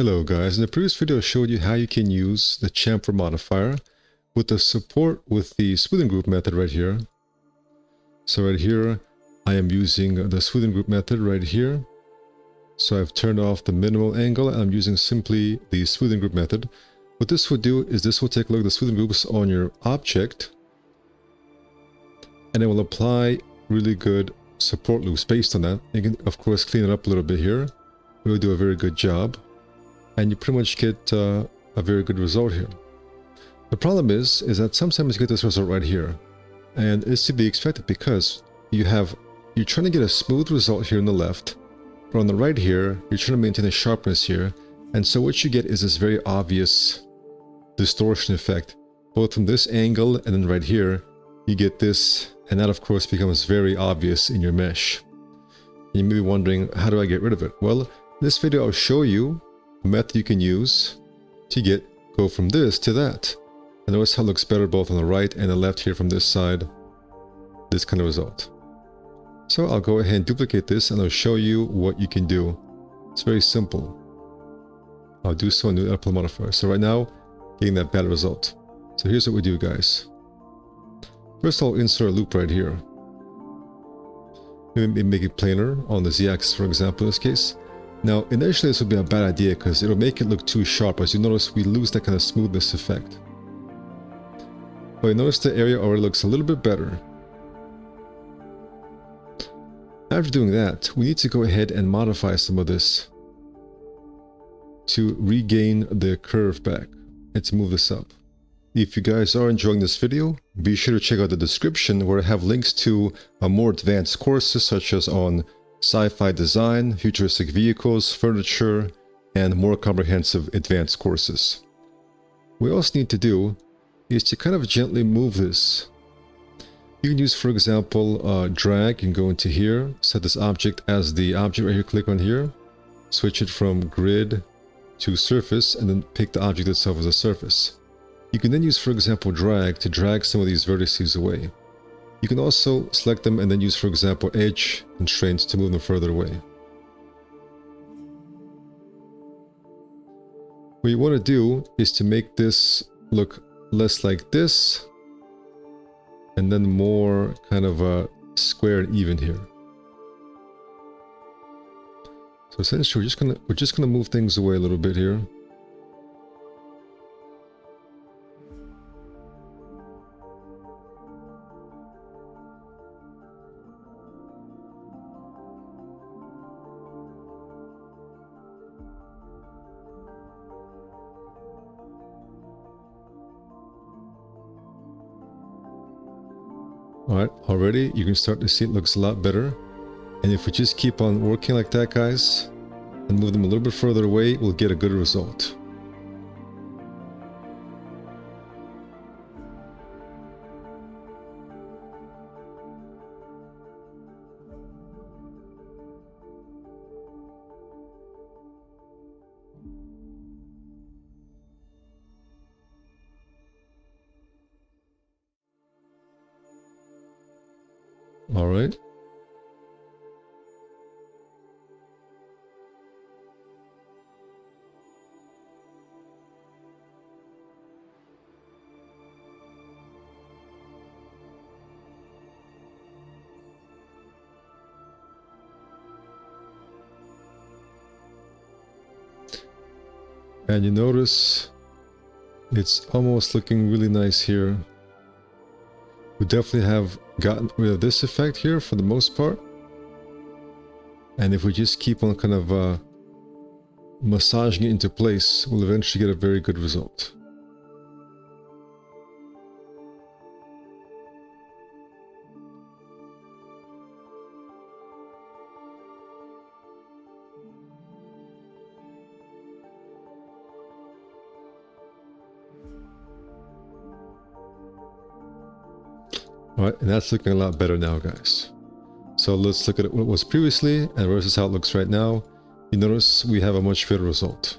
Hello guys, in the previous video I showed you how you can use the chamfer modifier with the support with the smoothing group method right here. So right here I am using the smoothing group method right here. So I've turned off the minimal angle and I'm using simply the smoothing group method. What this will do is this will take a look at the smoothing groups on your object and it will apply really good support loops based on that. You can of course clean it up a little bit here. It will do a very good job. And you pretty much get a very good result here. The problem is that sometimes you get this result right here, and it's to be expected because you're trying to get a smooth result here on the left, but on the right here you're trying to maintain a sharpness here, and so what you get is this very obvious distortion effect, both from this angle and then right here you get this, and that of course becomes very obvious in your mesh. You may be wondering, how do I get rid of it? Well, in this video I'll show you a method you can use to go from this to that. And notice how it looks better both on the right and the left here from this side. This kind of result. So I'll go ahead and duplicate this and I'll show you what you can do. It's very simple. I'll do so in the upload modifier. So right now, getting that bad result. So here's what we do, guys. First I'll insert a loop right here. Maybe make it planar on the z-axis, for example, in this case. Now, initially this would be a bad idea because it'll make it look too sharp. As you notice, we lose that kind of smoothness effect. But you notice the area already looks a little bit better. After doing that, we need to go ahead and modify some of this to regain the curve back and to move this up. If you guys are enjoying this video, be sure to check out the description where I have links to more advanced courses such as on sci-fi design, futuristic vehicles, furniture, and more comprehensive advanced courses. What we also need to do is to kind of gently move this. You can use, for example, drag. You can go into here, set this object as the object right here, click on here, switch it from grid to surface, and then pick the object itself as a surface. You can then use, for example, drag to drag some of these vertices away. You can also select them and then use, for example, edge constraints to move them further away. What you want to do is to make this look less like this and then more kind of square and even here. So essentially we're just gonna move things away a little bit here. Alright, already you can start to see it looks a lot better. And if we just keep on working like that, guys, and move them a little bit further away, we'll get a good result. All right. And you notice it's almost looking really nice here. We definitely have gotten rid of this effect here for the most part. And if we just keep on kind of massaging it into place, we'll eventually get a very good result. Alright, and that's looking a lot better now, guys. So let's look at what was previously and versus how it looks right now. You notice we have a much better result.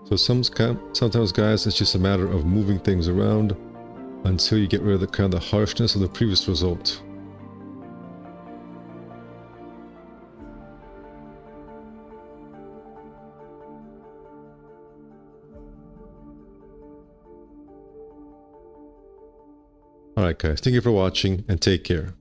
So sometimes, guys, it's just a matter of moving things around until you get rid of the kind of the harshness of the previous result. Alright guys, thank you for watching and take care.